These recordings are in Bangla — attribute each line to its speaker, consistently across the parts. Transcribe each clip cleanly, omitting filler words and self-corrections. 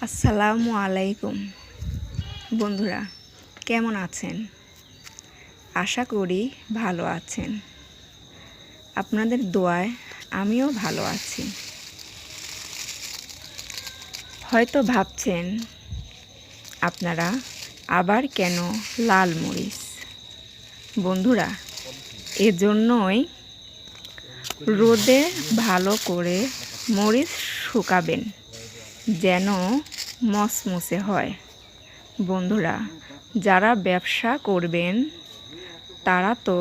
Speaker 1: আসসালামু আলাইকুম বন্ধুরা, কেমন আছেন? আশা করি ভালো আছেন। আপনাদের দোয়ায় আমিও ভালো আছি। হয়তো ভাবছেন আপনারা আবার কেন লাল মরিচ। বন্ধুরা, এজন্যই রোদে ভালো করে মরিচ শুকাবেন যেন মচমচে হয়। বন্ধুরা, যারা ব্যবসা করবেন তারা তো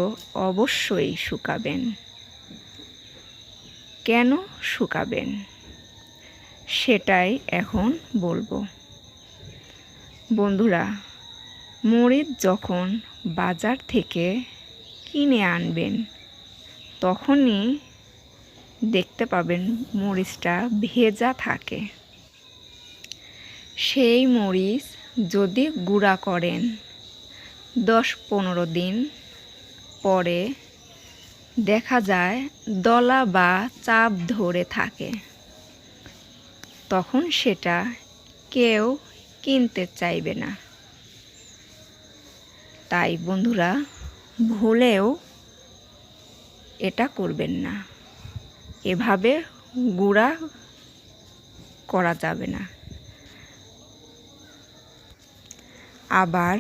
Speaker 1: অবশ্যই শুকাবেন। কেন শুকাবেন সেটাই এখন বলবো। বন্ধুরা, মরিচ যখন বাজার থেকে কিনে আনবেন তখনই দেখতে পাবেন মরিচটা ভেজা থাকে। সেই মরিচ যদি গুঁড়া করেন 10-15 দিন পরে দেখা যায় দলা বা চাপ ধরে থাকে, তখন সেটা কেউ কিনতে চাইবে না। তাই বন্ধুরা, ভুলেও এটা করবেন না। এভাবে গুঁড়া করা যাবে না। আবার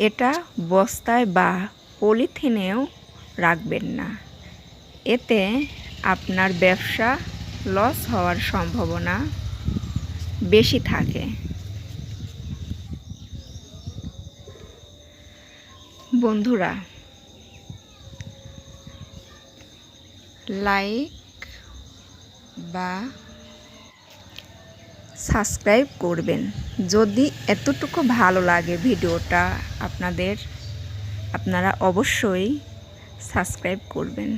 Speaker 1: এটা বস্তায় বা পলিথিনেও রাখবেন না। এতে আপনার ব্যবসা লস হওয়ার সম্ভাবনা বেশি থাকে। বন্ধুরা, লাইক বা সাবস্ক্রাইব করবেন যদি এতটুকু ভালো লাগে ভিডিওটা আপনারা অবশ্যই সাবস্ক্রাইব করবেন।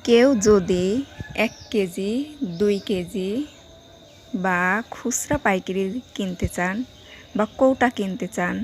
Speaker 1: কেউ যদি 1 কেজি 2 কেজি বা খুচরা পাইকারি কিনতে চান বা কৌটা কিনতে চান,